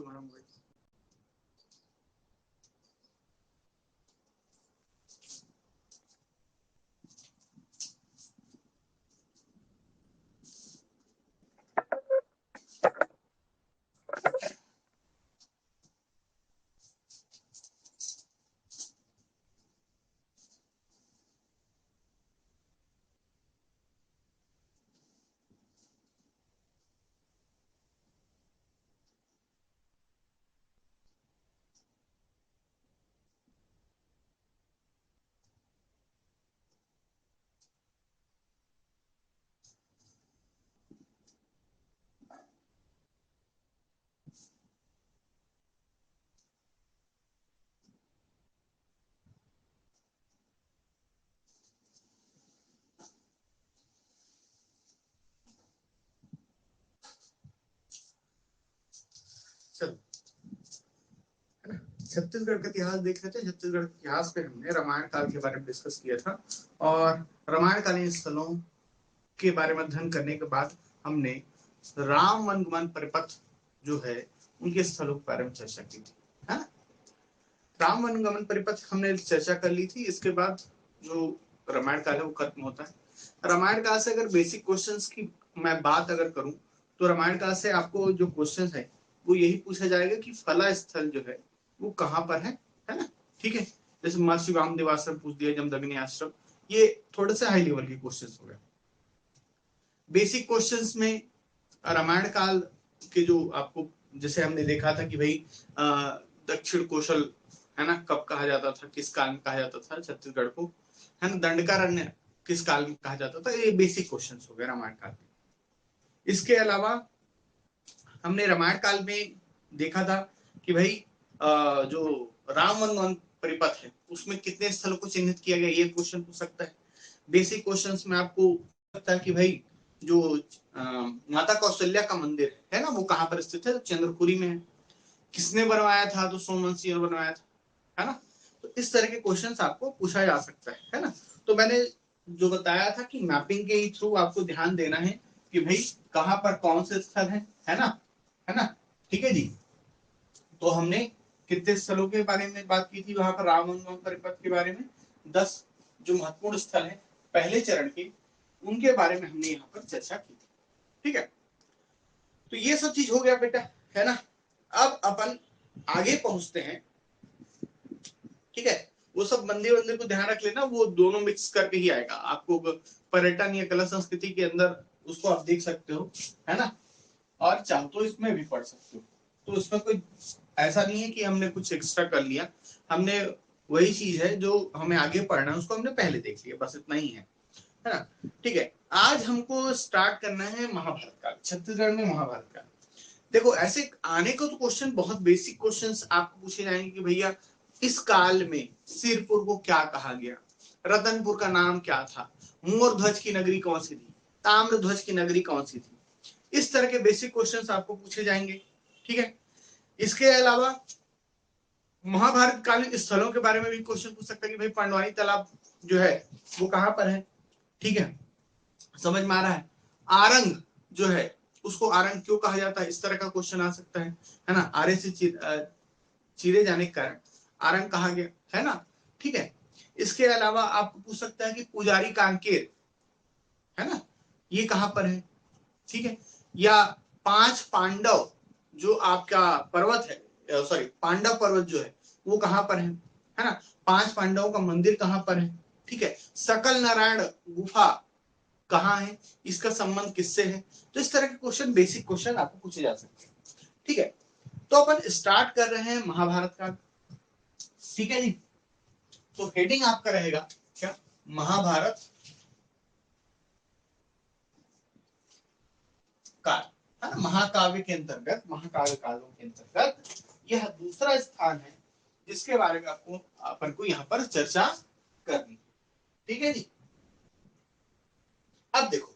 शुभारंभ हुए। छत्तीसगढ़ का इतिहास देख रहे थे। छत्तीसगढ़ के इतिहास पे हमने रामायण काल के बारे में डिस्कस किया था और रामायणकालीन स्थलों के बारे में अध्ययन करने के बाद हमने राम वनगमन परिपथ जो है उनके स्थलों के बारे में चर्चा की थी, है ना। राम वनगमन परिपथ हमने चर्चा कर ली थी। इसके बाद जो रामायण काल है वो खत्म होता है। रामायण काल से अगर बेसिक क्वेश्चंस की मैं बात अगर करूं तो रामायण काल से आपको जो क्वेश्चन है वो यही पूछा जाएगा कि फला स्थल जो है वो कहाँ पर है ना। ठीक है, जैसे महर्षि वामदेव आश्रम पूछ दिया, जमदग्नि आश्रम, ये थोड़े से हाई लेवल के क्वेश्चंस हो गए। बेसिक क्वेश्चंस में रामायण काल के जो आपको जैसे हमने देखा था कि भाई दक्षिण कौशल है ना कब कहा जाता था, किस काल में कहा जाता था छत्तीसगढ़ को, है ना। दंडकारण्य किस काल में कहा जाता था, ये बेसिक क्वेश्चंस हो गए रामायण काल में। इसके अलावा हमने रामायण काल में देखा था कि भाई जो राम वनगमन परिपथ है उसमें कितने स्थलों को चिन्हित किया गया, ये क्वेश्चन पूछ सकता है। बेसिक क्वेश्चंस में आपको लगता है कि भाई जो माता कौशल्या का मंदिर है ना वो कहाँ पर स्थित है, तो चंद्रपुरी में है। किसने बनवाया था, तो सोमवंशी ने बनवाया था, है ना। तो इस तरह के क्वेश्चंस आपको पूछा जा सकता है ना। तो मैंने जो बताया था कि मैपिंग के थ्रू आपको ध्यान देना है कि भाई कहाँ पर कौन से स्थल है ना। ठीक है जी। तो हमने कितने स्थलों के बारे में बात की थी वहां पर राम वनगमन परिपथ के बारे में, 10 जो महत्वपूर्ण स्थल है पहले चरण के, उनके बारे में हमने यहाँ पर चर्चा की थी। ठीक है, तो ये सब चीज हो गया बेटा, है ना। अब अपन आगे पहुंचते हैं। ठीक है, वो सब मंदिर वंदिर को ध्यान रख लेना, वो दोनों मिक्स करके ही आएगा आपको। पर्यटन या कला संस्कृति के अंदर उसको आप देख सकते हो, है ना। और चाहो तो इसमें भी पढ़ सकते हो, तो इसमें कोई ऐसा नहीं है कि हमने कुछ एक्स्ट्रा कर लिया। हमने वही चीज है जो हमें आगे पढ़ना है उसको हमने पहले देख लिया, बस इतना ही है ना। ठीक है, आज हमको स्टार्ट करना है महाभारत काल, छत्तीसगढ़ में महाभारत काल। देखो ऐसे आने को तो क्वेश्चन बहुत बेसिक क्वेश्चंस आपको पूछे जाएंगे कि भैया इस काल में सिरपुर को क्या कहा गया, रतनपुर का नाम क्या था, मोर ध्वज की नगरी कौन सी थी, ताम्र ध्वज की नगरी कौन सी थी। इस तरह के बेसिक क्वेश्चंस आपको पूछे जाएंगे। ठीक है, इसके अलावा महाभारत कालीन स्थलों के बारे में भी क्वेश्चन पूछ सकता है कि भाई पांडवानी तालाब जो है वो कहां पर है। ठीक है, समझ में आ रहा है। आरंग जो है उसको आरंग क्यों कहा जाता है, इस तरह का क्वेश्चन आ सकता है ना। आरे से चीरे जाने के कारण आरंग कहा गया, है ना। ठीक है, इसके अलावा आपको पूछ सकता है कि पुजारी कांकेर है ना ये कहां पर है। ठीक है, या 5 पांडव जो आपका पर्वत है, सॉरी पांडव पर्वत जो है वो कहां पर है ना। 5 पांडवों का मंदिर कहां पर है। ठीक है, सकल नारायण गुफा कहाँ है, इसका संबंध किससे है। तो इस तरह के क्वेश्चन बेसिक क्वेश्चन आपको पूछे जा सकते हैं। ठीक है, तो अपन स्टार्ट कर रहे हैं महाभारत का। ठीक है जी, तो हेडिंग आपका रहेगा क्या, महाभारत काल, है ना। महाकाव्य के अंतर्गत, महाकाव्य कालों के अंतर्गत यह दूसरा स्थान है जिसके बारे में आपको अपन को यहाँ पर चर्चा करनी। ठीक है जी, अब देखो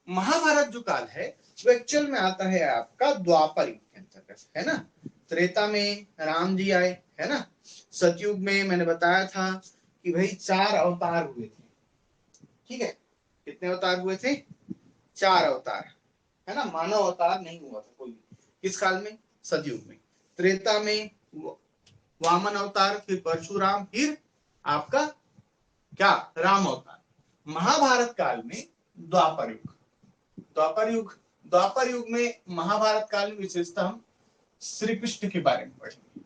महाभारत जो काल है वो एक्चुअल में आता है आपका द्वापर युग के अंतर्गत, है ना। त्रेता में राम जी आए, है ना। सतयुग में मैंने बताया था कि भाई 4 अवतार हुए थे। ठीक है, कितने अवतार हुए थे, 4 अवतार, है ना। मानव अवतार नहीं हुआ था कोई भी। किस काल में, सतयुग में। त्रेता में वामन अवतार, फिर परशुराम, फिर आपका क्या राम अवतार। महाभारत काल में द्वापर युग, द्वापर युग में महाभारत काल में विशेषतः हम श्री कृष्ण के बारे में पढ़ेंगे,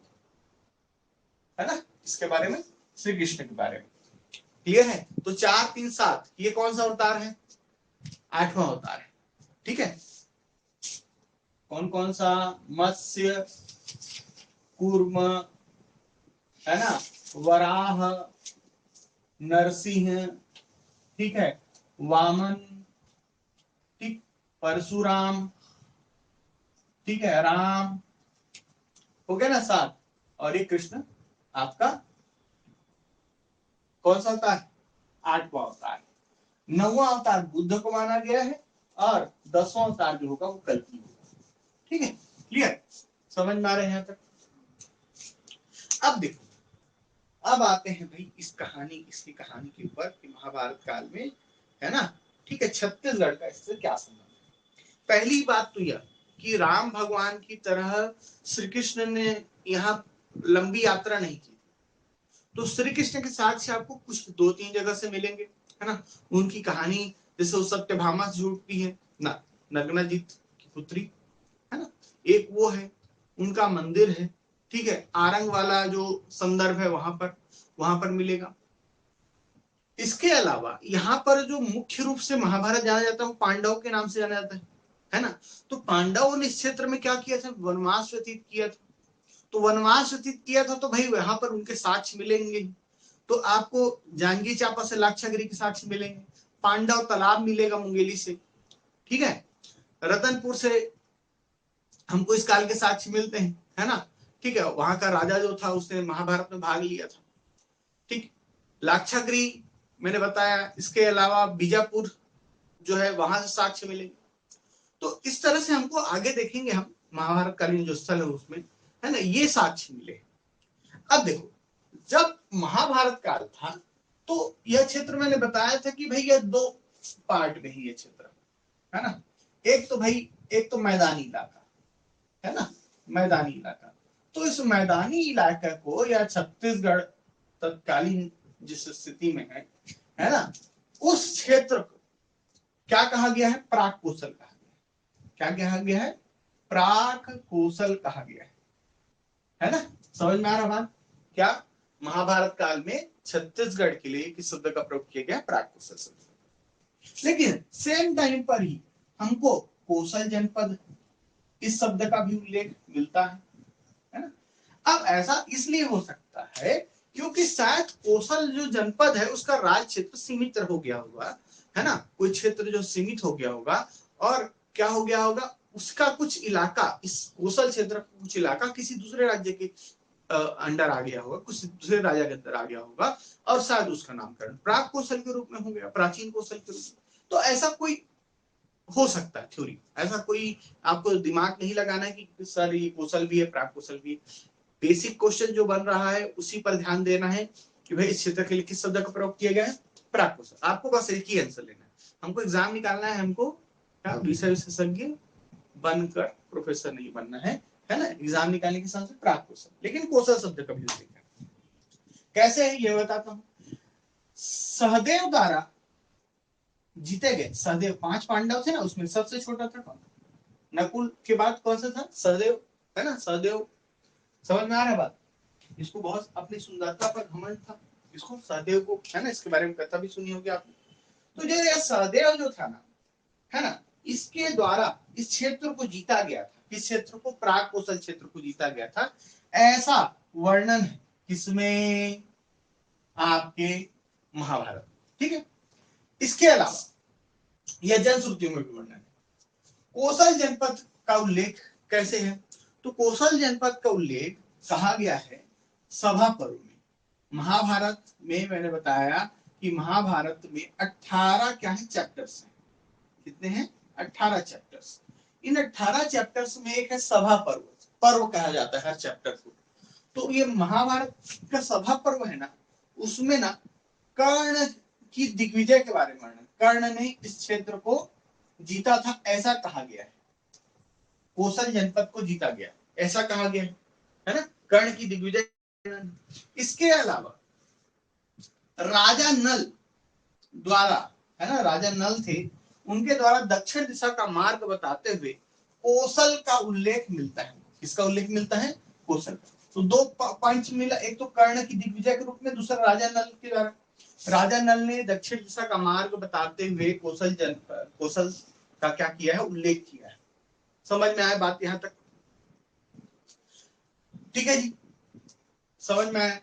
है ना, इसके बारे में, श्री कृष्ण के बारे में। क्लियर है? तो 4 3 7 ये कौन सा अवतार है? 8वां अवतार है। ठीक है, कौन कौन सा? मत्स्य, कूर्म, है ना, वराह, नरसिंह, ठीक है, वामन, ठीक, परशुराम, ठीक है, राम, हो गया ना 7। और ये कृष्ण आपका कौन सा अवतार? 8वां अवतार। 9वां अवतार बुद्ध को माना गया है और 10वां अवतार जो होगा वो कल्कि होगा। ठीक है, क्लियर? समझ में आ रहे हैं यहां तक? अब देखो, अब आते हैं भाई इसकी कहानी के ऊपर कि महाभारत काल में, है ना, ठीक है, छत्तीसगढ़ का इससे क्या संबंध है। पहली बात तो यह कि राम भगवान की तरह श्री कृष्ण ने यहाँ लंबी यात्रा नहीं की। तो श्री कृष्ण के साथ से आपको कुछ 2-3 जगह से मिलेंगे, है ना, उनकी कहानी, जैसे वो सत्यभामा से जुड़ती है ना, नग्नजित की पुत्री, है ना, एक वो है, उनका मंदिर है, ठीक है, आरंग वाला जो संदर्भ है वहां पर मिलेगा। इसके अलावा यहाँ पर जो मुख्य रूप से महाभारत जाना जाता है वो पांडवों के नाम से जाना जाता है ना। तो पांडवों ने इस क्षेत्र में क्या किया था? वनवास व्यतीत किया था। तो वनवास व्यतीत किया था तो भाई यहाँ पर उनके साक्ष्य मिलेंगे। तो आपको जांजगीर चांपा से लाक्षागृह के साक्ष्य मिलेंगे, पांडव तालाब मिलेगा मुंगेली से, ठीक है, रतनपुर से हमको इस काल के साक्ष्य मिलते हैं, है ना, ठीक है, वहां का राजा जो था उसने महाभारत में भाग लिया था। ठीक, लाक्षागृह मैंने बताया, इसके अलावा बीजापुर जो है वहां से साक्ष्य मिलेंगे। तो इस तरह से हमको आगे देखेंगे हम महाभारत कालीन जो स्थल है उसमें, है ना, ये साक्ष्य मिले। अब देखो, जब महाभारत काल था तो यह क्षेत्र मैंने बताया था कि भाई यह 2 पार्ट में ही ये क्षेत्र, है ना। एक तो मैदानी इलाका, है ना, मैदानी इलाका। तो इस मैदानी इलाके को या छत्तीसगढ़ तत्कालीन जिस स्थिति में है ना, उस क्षेत्र को क्या कहा गया है? प्राक कौशल कहा गया है। क्या कहा गया है? प्राक कौशल कहा गया है ना। समझ में आ रहा बात? क्या महाभारत काल में छत्तीसगढ़ के लिए किस शब्द का प्रयोग किया गया? प्राक कौशल शब्द। लेकिन सेम टाइम पर ही हमको कौशल जनपद इस शब्द का भी उल्लेख मिलता है ना। अब ऐसा इसलिए हो सकता है क्योंकि शायद कौशल जो जनपद है उसका राज क्षेत्र सीमित हो गया होगा, है ना, कोई क्षेत्र जो सीमित हो गया होगा और क्या हो गया होगा, उसका कुछ इलाका, इस कौशल क्षेत्र का कुछ इलाका किसी दूसरे राज्य के अंडर आ गया होगा, कुछ दूसरे राजा के अंदर आ गया होगा और शायद उसका नामकरण प्राक कौशल के रूप में हो गया, प्राचीन कौशल के रूप में। तो ऐसा कोई हो सकता है थ्योरी, ऐसा कोई आपको दिमाग नहीं लगाना है कि सर ये कौशल भी है प्राक कौशल भी है। बेसिक क्वेश्चन जो बन रहा है उसी पर ध्यान देना है कि भाई इस क्षेत्र के लिए किस शब्द का प्रयोग किया गया है? प्राक कौशल। आपको बस एक ही आंसर लेना है, हमको एग्जाम निकालना है, हमको क्या विषय विशेषज्ञ बनकर प्रोफेसर नहीं बनना है ना। एग्जाम निकालने के साथ प्राक कौशल, लेकिन कौशल शब्द कभी नहीं देखा। कैसे है ये बताता हूँ। सहदेव द्वारा जीते गए, सहदेव 5 पांडव थे ना, उसमें सबसे छोटा था कौन? नकुल के बाद कौन सा था? सहदेव, है ना, सहदेव। समझ में आ रहा है बात? इसको बहुत अपनी सुंदरता पर घमंड था, इसको सहदेव को, है ना, इसके बारे में कथा भी सुनी होगी आपने। तो जो यह सहदेव जो था ना, है ना, इसके द्वारा इस क्षेत्र को जीता गया था। इस क्षेत्र को, प्राक कौशल क्षेत्र को जीता गया था, ऐसा वर्णन है किसमें? आपके महाभारत। ठीक है, इसके अलावा यह जनश्रुतियों में भी वर्णन है। कौशल जनपद का उल्लेख कैसे है? तो कौशल जनपद का उल्लेख कहा गया है सभा पर्व में। महाभारत में मैंने बताया कि महाभारत में 18 क्या है? चैप्टर्स हैं। कितने हैं? 18 चैप्टर्स। इन 18 चैप्टर्स में एक है सभा पर्व। पर्व कहा जाता है हर चैप्टर को। तो ये महाभारत का सभा पर्व है ना, उसमें ना कर्ण की दिग्विजय के बारे में वर्णन, कर्ण ने इस क्षेत्र को जीता था ऐसा कहा गया है, कौशल जनपद को जीता गया ऐसा कहा गया है। है ना, कर्ण की दिग्विजय। इसके अलावा राजा नल द्वारा, है ना, राजा नल थे, उनके द्वारा दक्षिण दिशा का मार्ग बताते हुए कौशल का उल्लेख मिलता है। किसका उल्लेख मिलता है? कौशल। तो दो पॉइंट्स मिला, एक तो कर्ण की दिग्विजय के रूप में, दूसरा राजा नल के द्वारा। राजा नल ने दक्षिण दिशा का मार्ग बताते हुए कौशल का क्या किया है? उल्लेख किया है। समझ में आया बात यहां तक? ठीक है जी, समझ में आया।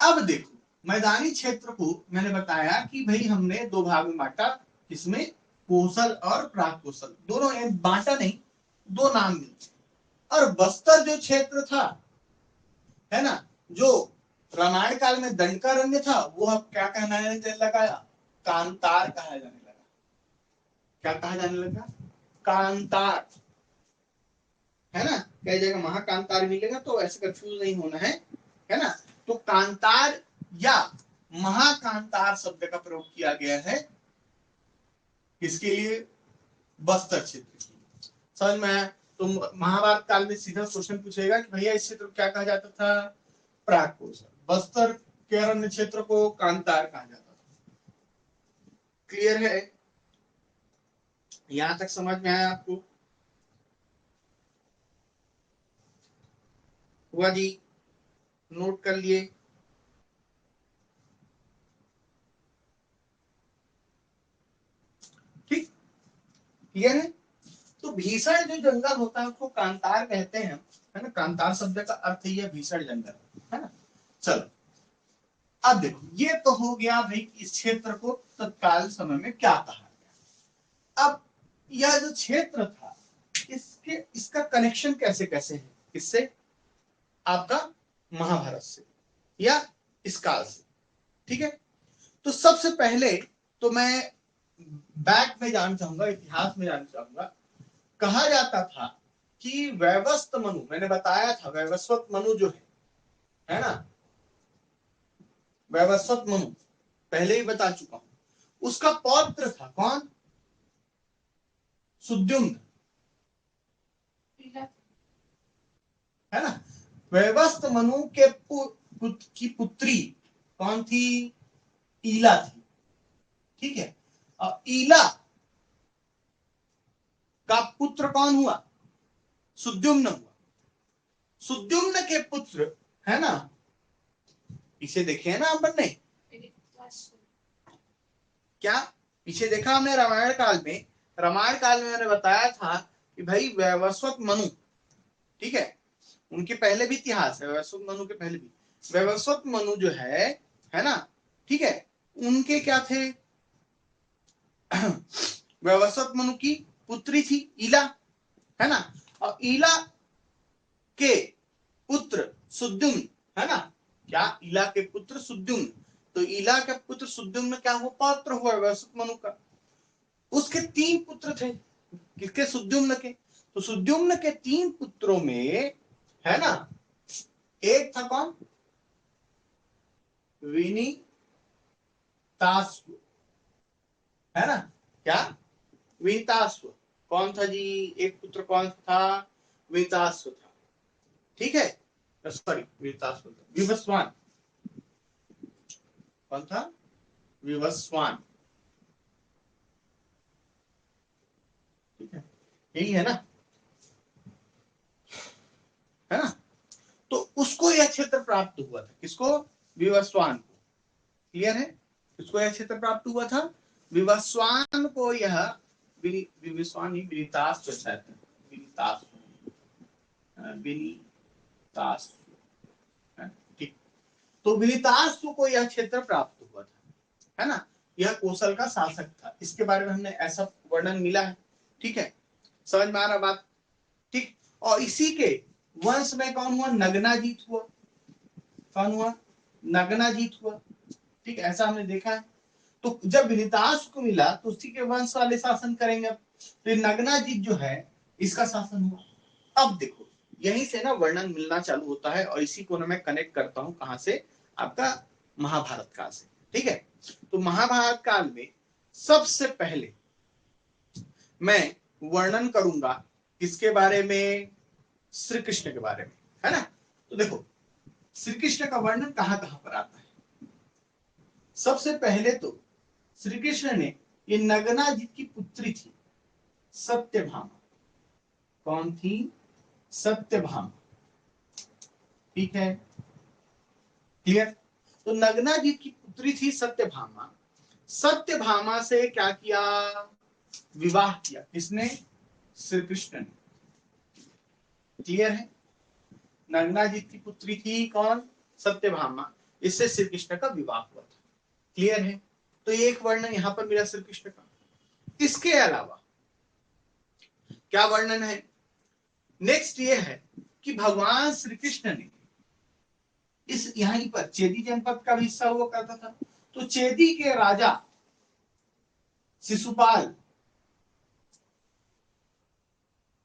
अब देखो, मैदानी क्षेत्र को मैंने बताया कि भाई हमने दो भाग में बांटा, इसमें कौशल और प्राक कौशल, दोनों बांटा नहीं, दो नाम मिलते। और बस्तर जो क्षेत्र था, है ना, जो रामायण काल में दंडकारण्य था, वो अब क्या कहने लगा? कांतार कहा जाने लगा। क्या कहा जाने लगा? कांतार, है ना। कई जगह महाकांतार मिलेगा, तो ऐसे कंफ्यूज नहीं होना है ना। तो कांतार या महाकांतार शब्द का प्रयोग किया गया है किसके लिए? बस्तर क्षेत्र के। समझ में आया? तो महाभारत काल में सीधा क्वेश्चन पूछेगा कि भैया इस क्षेत्र को क्या कहा जाता था? प्राक कौशल। बस्तर के अरण्य क्षेत्र को कांतार कहा जाता था। क्लियर है? यहां तक समझ में आया आपको? हुआ जी? नोट कर लिए? ठीक, क्लियर है? तो भीषण जो जंगल होता है उसको कांतार कहते हैं, है ना। कांतार शब्द का अर्थ ही है भीषण जंगल, है ना। चलो, अब देखो, ये तो हो गया भाई इस क्षेत्र को तत्काल समय में क्या कहा गया। अब यह जो क्षेत्र था, इसका कनेक्शन कैसे कैसे है? इससे आपका महाभारत से या इस काल से। ठीक है, तो सबसे पहले तो मैं बैक में जानना चाहूंगा, इतिहास में जानना चाहूंगा। कहा जाता था कि वैवस्वत मनु, मैंने बताया था वैवस्वत मनु जो है ना, वैवस्वत मनु पहले ही बता चुका हूं। उसका पौत्र था कौन? सुद्युम्न, है ना। वैवस्वत मनु के की पुत्री कौन थी? ईला थी। ठीक है, और ईला का पुत्र कौन हुआ? सुद्युम्न हुआ। सुद्युम्न के पुत्र, है ना, इसे देखे है ना अपन ने, क्या पीछे देखा हमने? रामायण काल में, रामायण काल में मैंने बताया था कि भाई वैवस्वत मनु, ठीक है, उनके पहले भी इतिहास है, वैवस्वत मनु के पहले भी। वैवस्वत मनु जो है ना, ठीक है, उनके क्या थे? वैवस्वत मनु की पुत्री थी ईला, है ना। और ईला के पुत्र सुद्युम्न, है ना। क्या? ईला के पुत्र सुद्युम्न। तो ईला के पुत्र सुद्युम्न क्या हुआ? पौत्र हुआ वैवस्वत मनु का। उसके 3 पुत्र थे। किसके? सुद्युम्न के। तो सुद्युम्न के 3 पुत्रों में, है ना, एक था कौन? विनीतास्व, है ना। क्या? विनीतास्व। कौन था जी? एक पुत्र कौन था? विनीतास्व था। ठीक है, सॉरी, विनीतास्व, विवस्वान। कौन था? विवस्वान। ठीक है, यही है ना, है ना। तो उसको यह क्षेत्र प्राप्त हुआ था। किसको? विवस्वान को। क्लियर है? किसको यह क्षेत्र प्राप्त हुआ था? विवस्वान को यह विवस्वान ही विनीतास्व, विनीतास्व, ठीक। तो विनीतास्व को यह क्षेत्र प्राप्त हुआ था, है ना। यह कौशल का शासक था। इसके बारे में हमने ऐसा वर्णन मिला है। ठीक है, समझ में आ रहा बात? ठीक। और इसी के वंश में कौन हुआ? नगनाजीत हुआ। कौन हुआ? नगनाजीत हुआ। ठीक, ऐसा हमने देखा है। तो जब विनीतास को मिला तो उसी के वंश वाले शासन करेंगे। तो नगनाजीत जो है, इसका शासन हुआ। अब देखो, यहीं से ना वर्णन मिलना चालू होता है, और इसी को ना मैं कनेक्ट करता हूं कहां से? आपका महाभारत काल से। ठीक है, तो महाभारत काल में सबसे पहले मैं वर्णन करूंगा किसके बारे में? श्री कृष्ण के बारे में। है ना। तो देखो श्री कृष्ण का वर्णन कहां कहां पर आता है। सबसे पहले तो श्री कृष्ण ने ये नगना जिसकी पुत्री थी सत्यभामा, कौन थी, सत्यभामा, ठीक है, क्लियर। तो नगना जी की पुत्री थी सत्यभामा, सत्यभामा से क्या किया, विवाह किया, किसने, श्री कृष्ण ने, क्लियर है। नगना जी की पुत्री थी कौन, सत्यभामा, इससे श्री कृष्ण का विवाह हुआ था, क्लियर है। तो ये एक वर्णन यहां पर मिला श्री कृष्ण का। इसके अलावा क्या वर्णन है, नेक्स्ट ये है कि भगवान श्री कृष्ण ने इस यहीं पर चेदी जनपद का भी हिस्सा हुआ करता था, तो चेदी के राजा शिशुपाल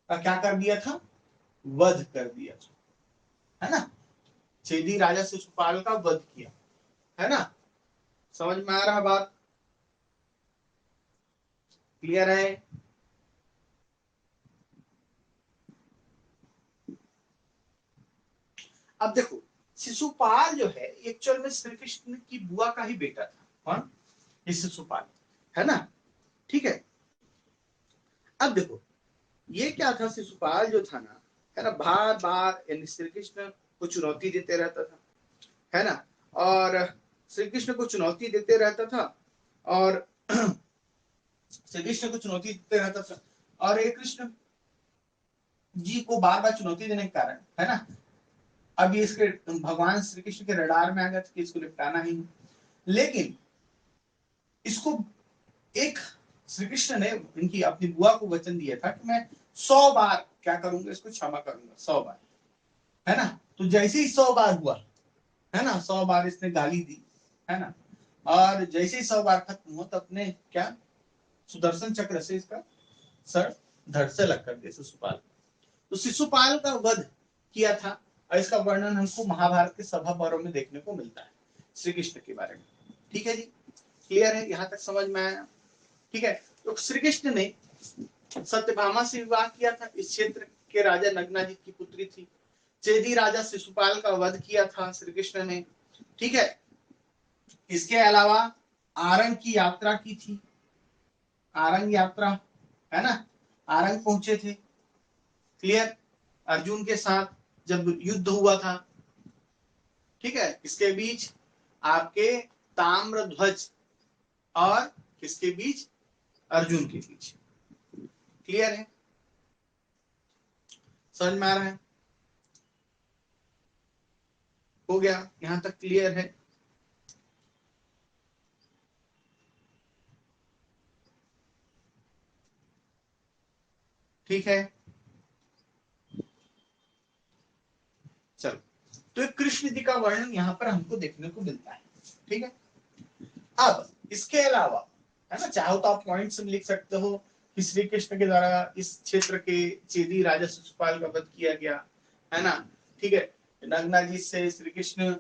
का क्या कर दिया था, वध कर दिया था, है ना। चेदी राजा शिशुपाल का वध किया, है ना। समझ में आ रहा बात, क्लियर है। अब देखो शिशुपाल जो है एक्चुअल में श्री कृष्ण की बुआ का ही बेटा था, कौन, ये शिशुपाल, है ना, ठीक है। अब देखो ये क्या था, शिशुपाल जो था ना, है ना, बार बार श्री कृष्ण को चुनौती देते रहता था, है ना, और श्री कृष्ण को चुनौती देते रहता था, और श्री कृष्ण को चुनौती देते रहता था, और ये कृष्ण जी को बार बार चुनौती देने के कारण, है ना, अब ये इसके भगवान श्री कृष्ण के रडार में आ गया कि इसको निपटाना ही। लेकिन इसको एक श्री कृष्ण ने इनकी अपनी बुआ को वचन दिया था कि मैं 100 बार क्या करूंगा, इसको क्षमा करूंगा, 100 बार, है ना। तो जैसे ही 100 बार हुआ, है ना, 100 बार इसने गाली दी, है ना, और जैसे ही 100 बार खत्म हुआ तो अपने क्या सुदर्शन चक्र से इसका सर धड़ से लग कर दिया शिशुपाल। तो शिशुपाल का वध किया था, और इसका वर्णन हमको महाभारत के सभा पर्व में देखने को मिलता है श्री कृष्ण के बारे में, ठीक है जी, क्लियर है, यहां तक समझ में आया, ठीक है। तो श्री कृष्ण ने सत्यभामा से विवाह किया था, इस क्षेत्र के राजा नगना जी की पुत्री थी। चेदी राजा शिशुपाल का वध किया था श्री कृष्ण ने, ठीक है। इसके अलावा आरंग की यात्रा की थी, आरंग यात्रा, है ना, आरंग पहुंचे थे, क्लियर, अर्जुन के साथ जब युद्ध हुआ था, ठीक है। इसके बीच आपके ताम्रध्वज और किसके बीच, अर्जुन के बीच, क्लियर है, समझ में आ रहा है, हो गया यहां तक, क्लियर है। ठीक है, चलो, तो एक कृष्ण जी का वर्णन यहाँ पर हमको देखने को मिलता है, ठीक है। अब इसके अलावा, है ना, चाहो तो आप पॉइंट्स में लिख सकते हो कि श्री कृष्ण के द्वारा इस क्षेत्र के चेदी राजा शिशुपाल का वध किया गया, है ना, ठीक है। नगना जी से श्री कृष्ण,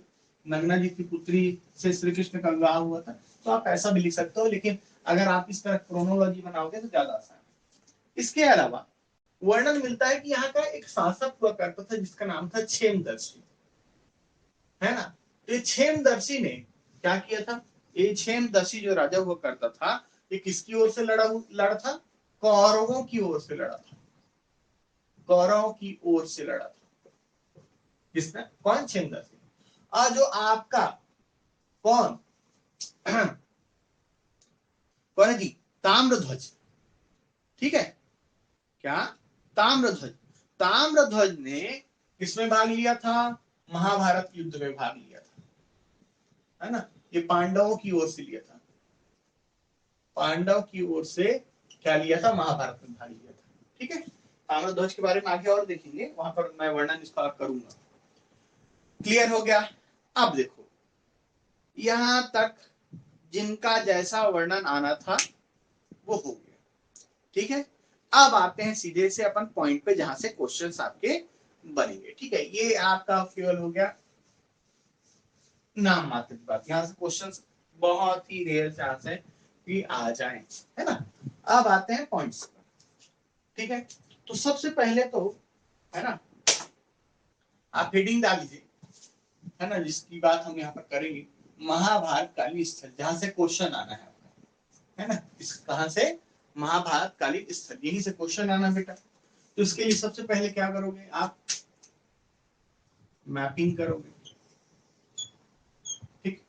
नगना जी की पुत्री से श्री कृष्ण का विवाह हुआ था, तो आप ऐसा भी लिख सकते हो, लेकिन अगर आप इस तरह क्रोनोलॉजी बनाओगे तो ज्यादा आसान है। इसके अलावा वर्णन मिलता है कि यहाँ का एक शासक हुआ करता था जिसका नाम था क्षेमदर्शी, है ना। तो ये क्षेमदर्शी ने क्या किया था, ये क्षेमदर्शी जो राजा हुआ करता था, ये किसकी ओर से लड़ा था, कौरवों की ओर से लड़ा था, कौरवों की ओर से लड़ा था, किसने, कौन, क्षेमदर्शी। और जो आपका कौन कौन है जी, ताम्रध्वज, ठीक है, क्या, ताम्रध्वज, ताम्रध्वज ने किसमें भाग लिया था, महाभारत युद्ध में भाग लिया था, है ना। ये पांडवों की ओर से लिया था, पांडव की ओर से क्या लिया था, महाभारत में भाग लिया था, ठीक है। ताम्रध्वज के बारे में आगे और देखेंगे, वहां पर मैं वर्णन इसका करूंगा, क्लियर हो गया। अब देखो यहां तक जिनका जैसा वर्णन आना था वो हो गया, ठीक है। अब आते हैं सीधे से अपन पॉइंट पे जहां से क्वेश्चंस आपके बनेंगे, ठीक है। ये आपका फ्यूल हो गया नाम मात्र की बात, यहाँ से क्वेश्चंस बहुत ही रेयर चांस है कि आ जाए, है ना। अब आते हैं पॉइंट्स पर, ठीक है। तो सबसे पहले तो, है ना, आप हेडिंग डाल लीजिए, है ना, जिसकी बात हम यहाँ पर करेंगे, महाभारत कालीन स्थल, जहां से क्वेश्चन आना है आपका, है ना, इस कहां से, महाभारत कालीन स्थल, यही से क्वेश्चन आना बेटा। तो इसके लिए सबसे पहले क्या करोगे आप, मैपिंग करोगे। ठीक,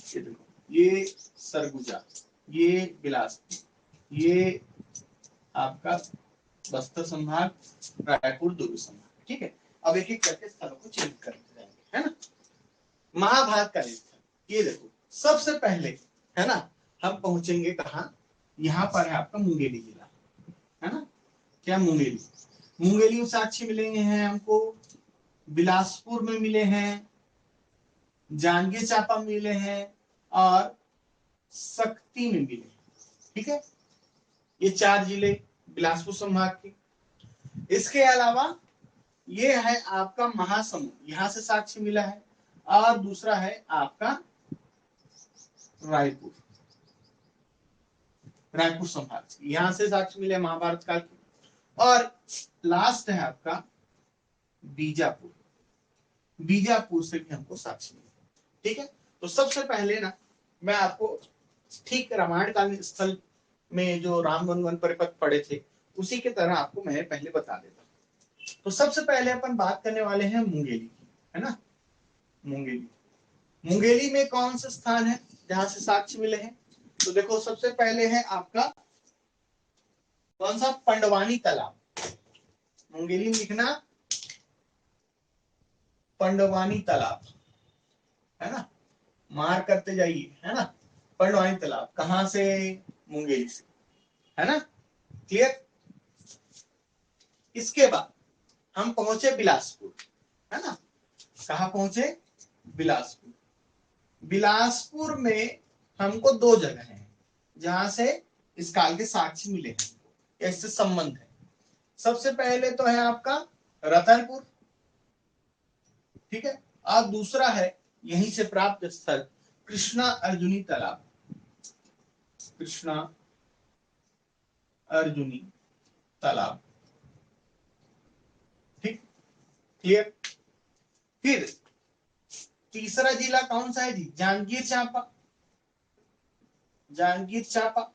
ये देखो, ये सरगुजा, ये बिलासपुर, ये आपका बस्तर संभाग, रायपुर, दुर्ग संभाग। ठीक है, अब एक एक करके स्थलों को चेंज करते जाएंगे, है ना। महाभारत का स्थल, ये देखो सबसे पहले, है ना, हम पहुंचेंगे कहा, यहाँ पर है आपका मुंगेली जिला, है ना, क्या मुंगेली, मुंगेली में साक्ष्य मिलेंगे हैं हमको, बिलासपुर में मिले हैं, जांजगीर चांपा मिले हैं, और शक्ति में मिले हैं। ठीक है, ये 4 जिले बिलासपुर संभाग के। इसके अलावा ये है आपका महासमुंद, यहां से साक्ष्य मिला है, और दूसरा है आपका रायपुर, रायपुर संभाग, यहां से साक्ष्य मिले महाभारत काल के। और लास्ट है आपका बीजापुर, बीजापुर से भी हमको साक्ष्य मिले। ठीक है, तो सबसे पहले ना मैं आपको ठीक रामायण कालीन स्थल में जो राम वन वन परिपथ पढ़े थे उसी के तरह आपको मैं पहले बता देता हूँ। तो सबसे पहले अपन बात करने वाले हैं मुंगेली की, है ना, मुंगेली। मुंगेली में कौन सा स्थान है जहां से साक्ष्य मिले हैं, तो देखो सबसे पहले है आपका कौन सा, पंडवानी तालाब, मुंगेली में लिखना पंडवानी तालाब, है ना, मार करते जाइए, है ना, पंडवानी तालाब कहां से, मुंगेली से, है ना, क्लियर। इसके बाद हम पहुंचे बिलासपुर, है ना, कहा पहुंचे, बिलासपुर। बिलासपुर में हमको 2 जगह हैं जहां से इस काल के साक्ष्य मिले हैं, इससे संबंध है। सबसे पहले तो है आपका रतनपुर, ठीक है, और दूसरा है यहीं से प्राप्त स्थल कृष्णा अर्जुनी तालाब, कृष्णा अर्जुनी तालाब। ठीक, क्लियर। फिर तीसरा जिला कौन सा है जी, जांजगीर चांपा, जांजगीर चांपा,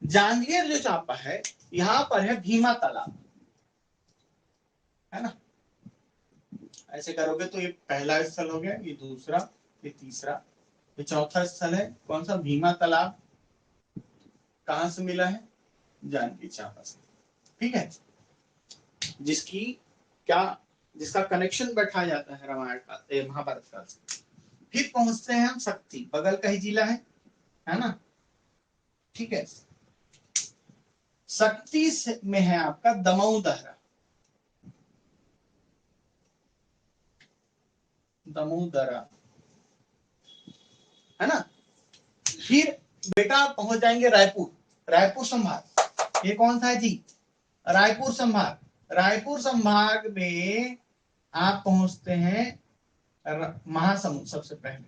जांजगीर जो चांपा है यहां पर है भीमा तालाब, है ना, ऐसे करोगे तो ये पहला स्थल हो गया, ये दूसरा, ये तीसरा, ये चौथा स्थल है कौन सा, भीमा तालाब, कहां से मिला है, जांजगीर चांपा से। ठीक है, जिसकी क्या, जिसका कनेक्शन बैठा जाता है रामायण का, महाभारत काल से। फिर पहुंचते हैं हम शक्ति, बगल का ही जिला है ना, ठीक है। शक्ति में है आपका दमऊ दहरा, दमऊ दहरा, है ना। फिर बेटा पहुंच जाएंगे रायपुर, रायपुर संभाग, ये कौन सा है जी, रायपुर संभाग। रायपुर संभाग में आप पहुंचते हैं महासमुंद, सबसे पहले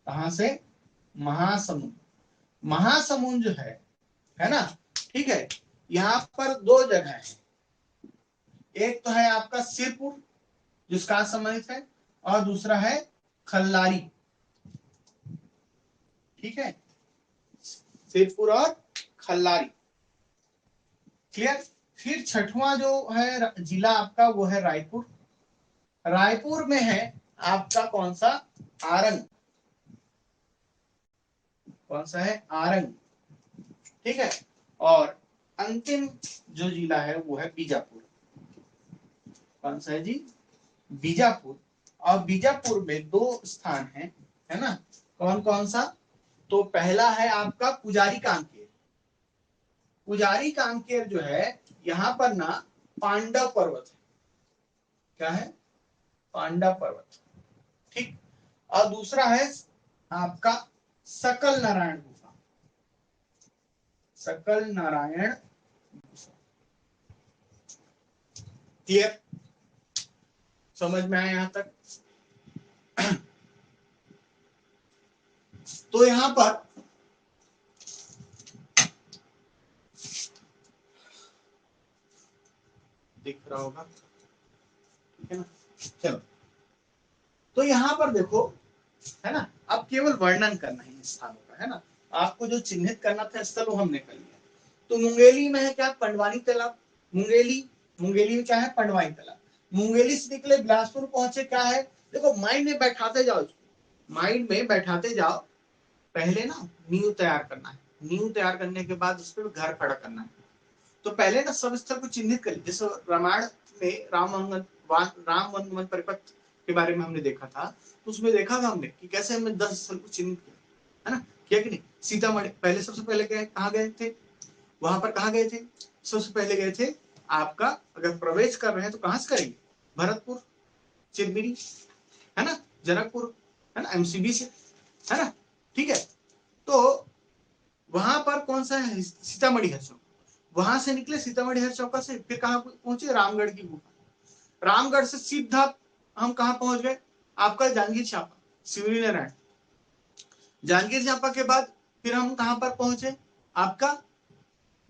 कहां से, महासमुंद। महासमुंद जो है ना, ठीक है, यहाँ पर 2 जगह है, एक तो है आपका सिरपुर जिसका संबंधित है, और दूसरा है खल्लारी। ठीक है, सिरपुर और खल्लारी, क्लियर। फिर छठवां जो है जिला आपका वो है रायपुर, रायपुर में है आपका कौन सा, आरंग, कौन सा है, आरंग। ठीक है, और अंतिम जो जिला है वो है बीजापुर, कौन सा है जी, बीजापुर। और बीजापुर में 2 स्थान है ना, कौन कौन सा, तो पहला है आपका पुजारी कांकेर, पुजारी कांकेर जो है यहाँ पर ना पांडव पर्वत है, क्या है, पांडव पर्वत। ठीक, और दूसरा है आपका सकल नारायण गुफा, सकल नारायण, क्लियर, समझ में आया यहां तक। तो यहां पर दिख रहा होगा, है ना। चलो, तो यहाँ पर देखो, है ना, अब केवल वर्णन करना है स्थानों का, है ना। आपको जो चिन्हित करना था स्थल वो हमने कर लिया। तो मुंगेली में है क्या, पंडवानी तालाब। मुंगेली, मुंगेली में क्या है, पंडवानी तालाब। मुंगेली से निकले बिलासपुर पहुंचे, क्या है, देखो माइंड में बैठाते जाओ इसको, माइंड में बैठाते जाओ। पहले ना नींव तैयार करना है, नींव तैयार करने के बाद उस पर घर खड़ा करना है। तो पहले ना सब स्थल को चिन्हित करिए। जैसे रामायण में राम वन गमन परिपथ के बारे में हमने देखा था, तो उसमें देखा था हमने कि कैसे हमने 10 स्थल को चिन्हित किया, है ना, किया कि नहीं। सीतामढ़ी पहले, सबसे पहले गए कहाँ गए थे, वहां पर कहाँ गए थे, सबसे पहले गए थे आपका, अगर प्रवेश कर रहे हैं तो कहां से करेंगे, भरतपुर, चिरमिरी, है ना, जनकपुर, है ना, एमसीबी से, है ना, ठीक है। तो वहां पर कौन सा है, सीतामढ़ी है, वहां से निकले सीतामढ़ी हर चौका से, फिर कहां पहुंचे, रामगढ़ की गुफा। रामगढ़ से सीधा हम कहां पहुंच गए, आपका जांजगीर चांपा, शिवरी नारायण। जांजगीर चांपा के बाद फिर हम कहां पर पहुंचे, आपका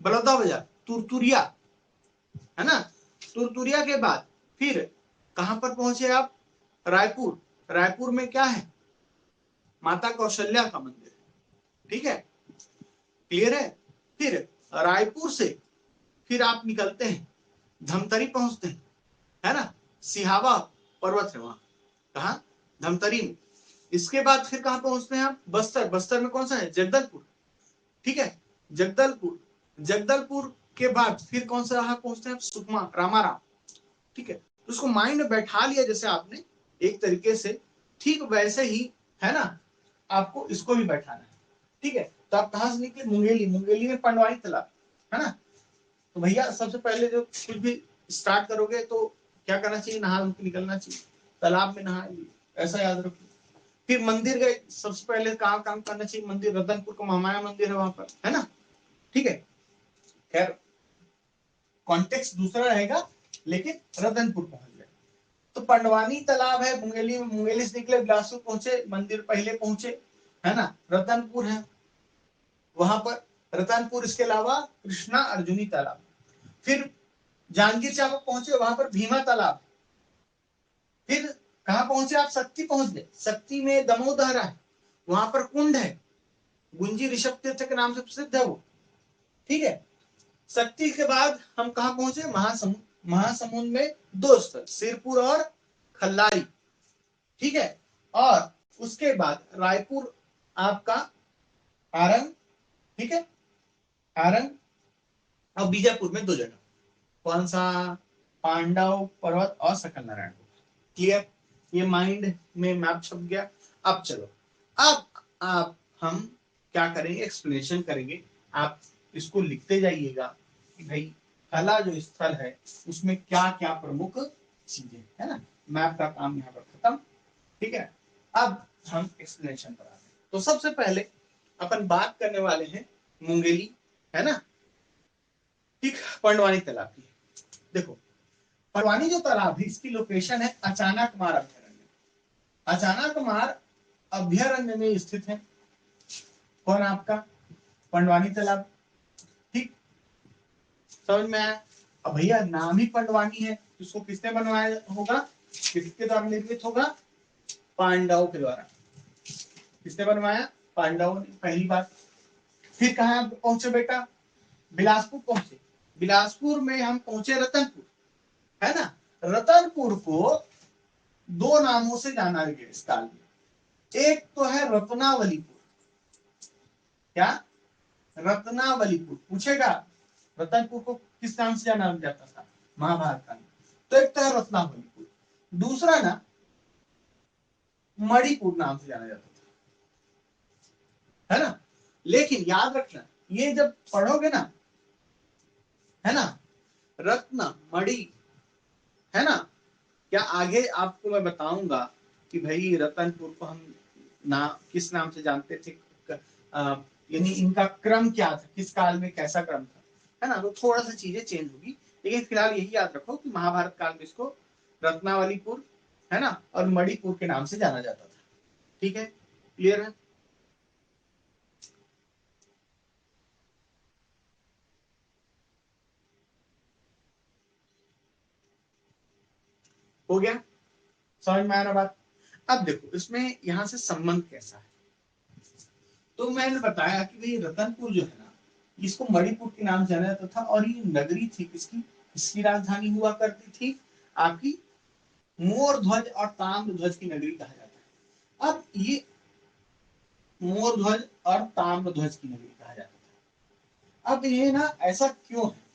बलौदा बाजार, तुरतुरिया, है ना। तुरतुरिया के बाद फिर कहां पर पहुंचे आप, रायपुर। रायपुर में क्या है, माता कौशल्या का मंदिर, ठीक है, क्लियर है। फिर रायपुर से फिर आप निकलते हैं, धमतरी पहुंचते हैं, है ना, सिहावा पर्वत है वहां, कहा, धमतरी में। इसके बाद फिर कहां पहुंचते हैं आप, बस्तर। बस्तर में कौन सा है, जगदलपुर, ठीक है, जगदलपुर। जगदलपुर के बाद फिर कौन सा रहा, पहुंचते हैं आप, सुकमा, रामाराम, ठीक है। तो उसको माइंड में बैठा लिया जैसे आपने एक तरीके से, ठीक वैसे ही, है ना, आपको इसको भी बैठाना है, ठीक है। तो आप कहां से निकले, मुंगेली। मुंगेली में पंडवानी तालाब, है ना। तो भैया सबसे पहले जो कुछ भी स्टार्ट करोगे तो क्या करना चाहिए, नहा के निकलना चाहिए, तालाब में नहा लिए, ऐसा याद रखो। फिर मंदिर गए, सबसे पहले कहाँ काम करना चाहिए, मंदिर, रतनपुर का महामाया मंदिर है वहां पर, है ना, ठीक है। खैर कॉन्टेक्स्ट दूसरा रहेगा, लेकिन रतनपुर पहुंच गए। तो पंडवानी तालाब है मुंगेली में, मुंगेली से निकले बिलासपुर पहुंचे, मंदिर पहले पहुंचे, है ना, रतनपुर है वहां पर, रतनपुर। इसके अलावा कृष्णा अर्जुनी तालाब। फिर जांजगीर चांपा पहुंचे, वहां पर भीमा तालाब। फिर कहां पहुंचे आप, शक्ति पहुंच गए। शक्ति में दमोदर है, वहां पर कुंड है, गुंजी ऋषभ तीर्थ के नाम से प्रसिद्ध है वो, ठीक है। शक्ति के बाद हम कहां पहुंचे, महासमुंद। महासमुंद में दो स्थल, सिरपुर और खल्लारी, ठीक है। और उसके बाद रायपुर आपका, आरंग, ठीक है, आरंग और बीजापुर में दो जगह, कौन सा, पांडव पर्वत और सकल नारायण। क्लियर, ये माइंड में मैप छप गया। अब चलो, अब आप हम क्या करेंगे, एक्सप्लेनेशन करेंगे। आप इसको लिखते जाइएगा कि भाई कला जो स्थल है उसमें क्या क्या प्रमुख चीजें, है ना। मैप का काम यहाँ पर खत्म, ठीक है। अब हम एक्सप्लेनेशन पर आते हैं। तो सबसे पहले अपन बात करने वाले हैं मुंगेली, है ना, ठीक, पंडवानी तालाब की। देखो परवानी जो तालाब है इसकी लोकेशन है अचानक मार अभ्यारण्य। अचानक मार अभ्यारण्य में स्थित है, कौन, आपका पंडवानी तालाब, ठीक, समझ में आया। अब भैया नाम ही पंडवानी है, इसको किसने बनवाया होगा, किसके द्वारा निर्मित होगा, पांडवों के द्वारा। किसने बनवाया, पांडवों ने, पहली बात। फिर कहा पहुंचे बेटा, बिलासपुर पहुंचे। बिलासपुर में हम पहुंचे रतनपुर, है ना। रतनपुर को दो नामों से जाना गया इस काल में। एक तो है रत्नावलीपुर, क्या, रत्नावलीपुर पूछेगा, रतनपुर को किस नाम से जाना जाता था महाभारत काल में, तो एक तो है रत्नावलीपुर, दूसरा ना मणिपुर नाम से जाना जाता था, है ना। लेकिन याद रखना, ये जब पढ़ोगे ना, है ना, रत्न मणि, है ना, क्या आगे आपको मैं बताऊंगा कि भाई रतनपुर को हम किस नाम से जानते थे, यानी इनका क्रम क्या था, किस काल में कैसा क्रम था, है ना। तो थोड़ा सा चीजें चेंज होगी, लेकिन फिलहाल यही याद रखो कि महाभारत काल में इसको रत्नावलीपुर, है ना, और मणिपुर के नाम से जाना जाता था, ठीक है, क्लियर है। हो गया, समझ में आ रहा बात। अब देखो इसमें यहां से संबंध कैसा है, तो मैंने बताया कि भाई रतनपुर जो है ना, इसको मणिपुर के नाम से जाना जाता था, और ये नगरी थी किसकी, इसकी राजधानी हुआ करती थी आपकी मोर ध्वज और ताम्र ध्वज की नगरी कहा जाता है। अब ये मोर ध्वज और ताम्र ध्वज की नगरी कहा जाता था। अब ये ना ऐसा क्यों है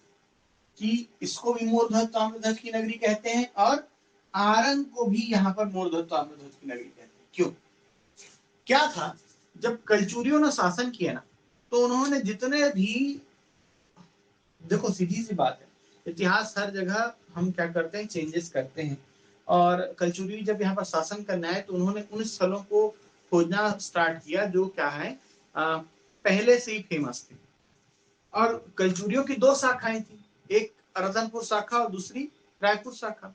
कि इसको भी मोर ध्वज ताम्र ध्वज की नगरी कहते हैं, और आरंग को भी यहाँ पर मोर ध्वज ताम्र ध्वज की नगरी कहते हैं। क्यों, क्या था, जब कलचुरियों ने शासन किया ना, तो उन्होंने जितने भी, देखो सीधी सी बात है, इतिहास हर जगह हम क्या करते हैं, चेंजेस करते हैं। और कलचुरी जब यहाँ पर शासन करना है, तो उन्होंने उन स्थलों को खोजना स्टार्ट किया जो क्या है, पहले से ही फेमस थे। और कलचुरियों की दो शाखाएं थी, एक रतनपुर शाखा और दूसरी रायपुर शाखा।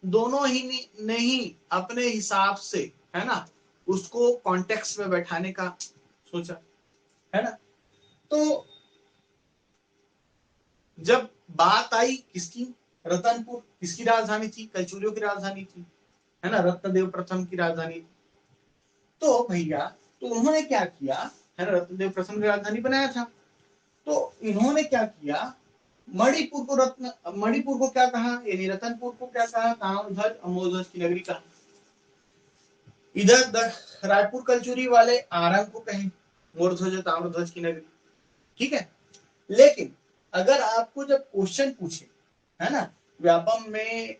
दोनों ही ने ही अपने हिसाब से, है ना, उसको कॉन्टेक्स्ट में बैठाने का सोचा, है ना। तो जब बात आई किसकी, रतनपुर किसकी राजधानी थी, कलचुरियों की राजधानी थी, है ना, रत्नदेव प्रथम की राजधानी थी। तो भैया, तो उन्होंने क्या किया, है ना, रत्नदेव प्रथम की राजधानी बनाया था। तो इन्होंने क्या किया, मणिपुर को क्या कहा, यानी रतनपुर को क्या कहा, ताम्रध्वज अमोध्वज की नगरी कहा। इधर रायपुर कलचुरी वाले आरंग को कहे मोरध्वज ताम्रध्वज की नगरी, ठीक है। लेकिन अगर आपको जब क्वेश्चन पूछे, है ना, व्यापम में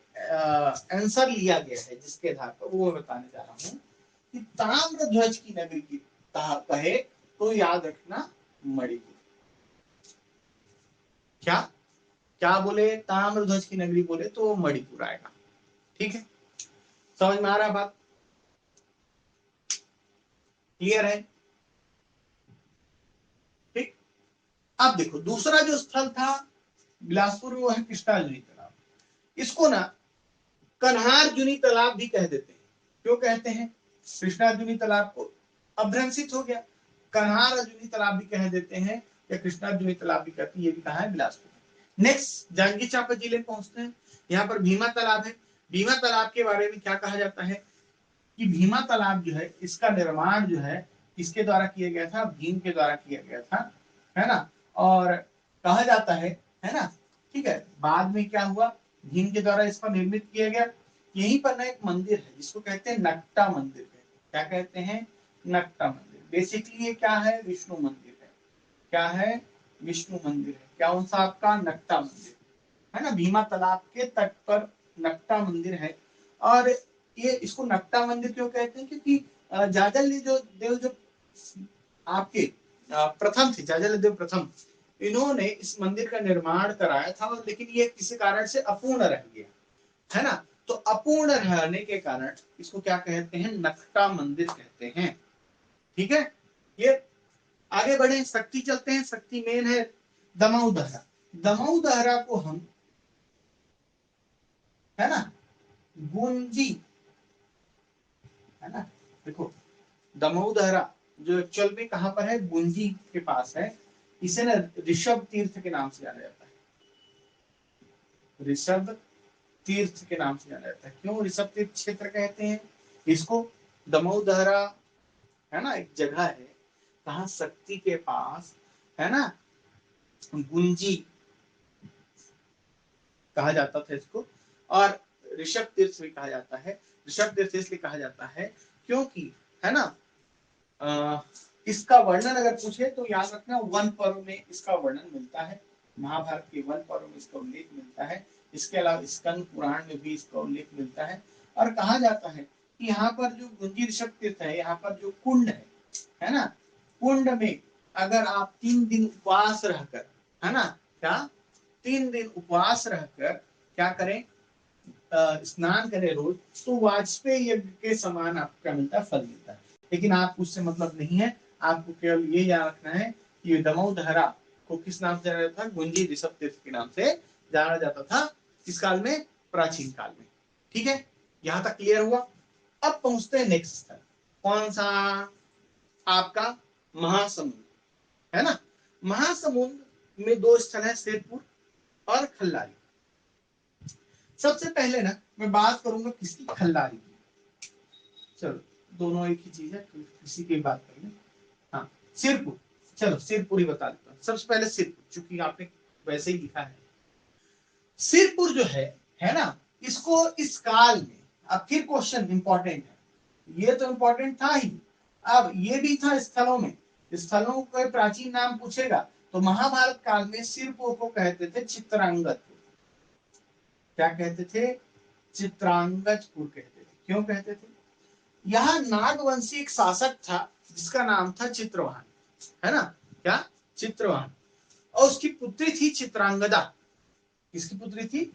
आंसर लिया गया है जिसके आधार पर, वो मैं बताने जा रहा हूं कि ताम्रध्वज की नगरी की कहे तो याद रखना मणिपुर। क्या क्या बोले, ताम्रध्वज की नगरी बोले तो मणिपुर आएगा, ठीक है। समझ में आ रहा बात, क्लियर है, ठीक। अब देखो दूसरा जो स्थल था बिलासपुर में, वो है कृष्णार्जुनी तालाब। इसको ना कन्हारजुनी तालाब भी कह देते हैं। क्यों कहते हैं, कृष्णार्जुनी तालाब को अभ्रंशित हो गया, कन्हारजुनी तालाब भी कह देते हैं, या कृष्णार्जुनी तालाब भी कहते हैं। ये भी कहा है, बिलासपुर। नेक्स्ट जांजगीर चांपा जिले पहुंचते हैं, यहाँ पर भीमा तालाब है। भीमा तालाब के बारे में क्या कहा जाता है कि भीमा तालाब जो है, इसका निर्माण जो है किसके द्वारा किया गया था, भीम के द्वारा किया गया था, है ना। और कहा जाता है ना, ठीक है। बाद में क्या हुआ, भीम के द्वारा इसको निर्मित किया गया। यहीं पर ना एक मंदिर है जिसको कहते हैं नक्टा मंदिर है। क्या कहते हैं, नक्टा मंदिर। बेसिकली ये क्या है, विष्णु मंदिर है। क्या है, विष्णु मंदिर है। क्या उनसा आपका नक्टा मंदिर, है ना, भीमा तालाब के तट पर नक्टा मंदिर है। और ये इसको नक्टा मंदिर क्यों कहते हैं, क्योंकि जाजल जो देव जो आपके प्रथम थे, जाजल देव प्रथम, इन्होंने इस मंदिर का निर्माण कराया था, लेकिन ये किसी कारण से अपूर्ण रह गया, है ना। तो अपूर्ण रहने के कारण इसको क्या कहते हैं, नक्टा मंदिर कहते हैं, ठीक है। ये आगे बढ़े, शक्ति चलते हैं। शक्ति मेन है दमाऊ दहरा। दमाऊ दहरा को हम, है ना, गुंजी, है ना, देखो दमऊ दहरा जो एक्चुअल में कहां पर है, गुंजी के पास है। इसे ना ऋषभ तीर्थ के नाम से जाना जाता है, ऋषभ तीर्थ के नाम से जाना जाता है। क्यों ऋषभ तीर्थ क्षेत्र कहते हैं इसको, दमऊ दहरा, है ना, एक जगह है कहा, शक्ति के पास, है ना, गुंजी कहा जाता था इसको। और ऋषभ तीर्थ भी कहा जाता है। ऋषभ तीर्थ इसलिए कहा जाता है क्योंकि, है ना, इसका वर्णन अगर पूछे तो याद रखना, वन पर्व में इसका वर्णन मिलता है। महाभारत के वन पर्व में इसका उल्लेख मिलता है। इसके अलावा स्कंद पुराण में भी इसका उल्लेख मिलता है। और कहा जाता है कि यहाँ पर जो गुंजी ऋषभ तीर्थ है, यहाँ पर जो कुंड है ना, कुंड में अगर आप 3 दिन उपवास रहकर, है ना, क्या 3 दिन उपवास रहकर क्या करें, स्नान करें रोज, तो वाजपेयी यज्ञ के समान आपका मिलता, फल मिलता है। लेकिन आपको उससे मतलब नहीं है, आपको केवल ये याद रखना है कि दमऊ दहरा को किस नाम से जाना जाता था, गुंजी ऋषभ तीर्थ के नाम से जाना जाता था। किस काल में, प्राचीन काल में, ठीक है। यहां तक क्लियर हुआ। अब पहुंचते हैं नेक्स्ट स्थल, कौन सा, आपका महासमुंद, है ना। महासमुंद में 2 स्थल है, सेतपुर और खल्लारी। सबसे पहले ना मैं बात करूंगा किसकी, खल्लारी की। चलो दोनों एक ही चीज है, किसी की बात करेंगे। हाँ सिरपुर, चलो सिरपुर ही बता देता हूँ। सबसे पहले सिरपुर, चूंकि आपने वैसे ही लिखा है, सिरपुर जो है ना, इसको इस काल में, अब फिर क्वेश्चन इंपॉर्टेंट है, ये तो इंपॉर्टेंट था ही, अब ये भी था स्थलों में, स्थलों को प्राचीन नाम पूछेगा तो महाभारत काल में सिरपुर को कहते थे चित्रांगदपुर। क्या कहते थे? चित्रांगदपुर कहते थे। क्यों कहते थे? यहाँ नागवंशी एक शासक था जिसका नाम था चित्रवाहन, है ना, क्या? चित्रवाहन। और उसकी पुत्री थी चित्रांगदा। किसकी पुत्री थी?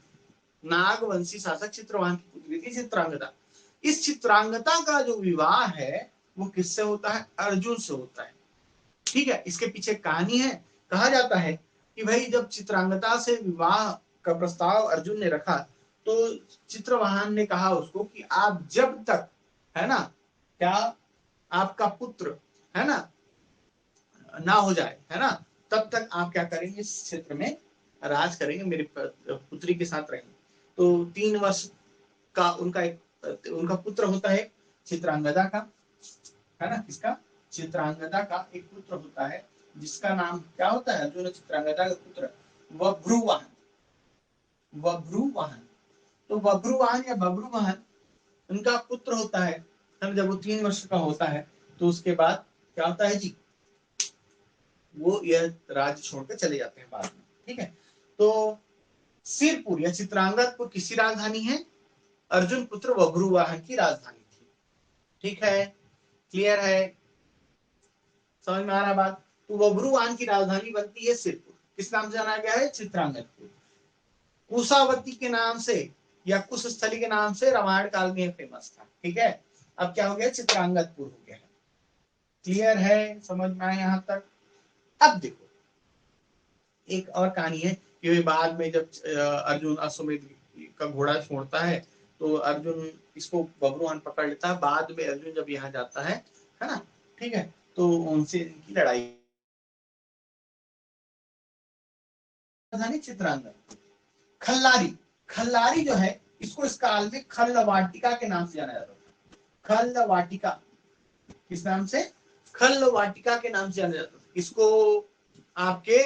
नागवंशी शासक चित्रवाहन की पुत्री थी चित्रांगदा। इस चित्रांगदा का जो विवाह है वो किससे होता है? अर्जुन से होता है। ठीक है, इसके पीछे कहानी है। कहा जाता है कि भाई जब चित्रांगदा से विवाह का प्रस्ताव अर्जुन ने रखा तो चित्रवाहन ने कहा उसको कि आप जब तक, है ना, क्या आपका पुत्र, है ना हो जाए, है ना, तब तक आप क्या करेंगे? इस क्षेत्र में राज करेंगे, मेरी पुत्री के साथ रहेंगे। तो 3 वर्ष का उनका पुत्र होता है चित्रांगदा का, है ना, किसका? चित्रांगदा का एक पुत्र होता है जिसका नाम क्या होता है? अर्जुन चित्रांगदा का पुत्र बभ्रुवाहन। बभ्रुवाहन, तो बभ्रुवाहन या बभ्रुवाहन उनका पुत्र होता है। जब वो 3 वर्ष का होता है तो उसके बाद क्या होता है जी? वो यह राज्य छोड़कर चले जाते हैं बाद में। ठीक है, तो सिरपुर या चित्रांगदपुर किसी राजधानी है? अर्जुन पुत्र बभ्रुवाहन की राजधानी थी। ठीक है, क्लियर है, समझ में आ रहा बात? तो बभ्रुवाहन की राजधानी बनती है सिरपुर। किस नाम से जाना गया है? चित्रांगदपुर। कुशावती के नाम से या कुशस्थली के नाम से रामायण काल में फेमस था। ठीक है, अब क्या हो गया? चित्रांगदपुर हो गया है। क्लियर है, समझ में आया यहां तक? अब देखो एक और कहानी है कि बाद में जब अर्जुन अश्वमेध का घोड़ा छोड़ता है तो अर्जुन इसको बभ्रुवाहन पकड़ लेता है। बाद में अर्जुन जब यहाँ जाता है ना, ठीक है, तो उनसे इनकी लड़ाई। राजधानी चित्रांगद। खल्लारी, खल्लारी जो है इसको इस काल में खल्ल वाटिका के नाम से जाना जाता था। खल्ल वाटिका, किस नाम से? खल्ल वाटिका के नाम से जाना जाता था इसको, आपके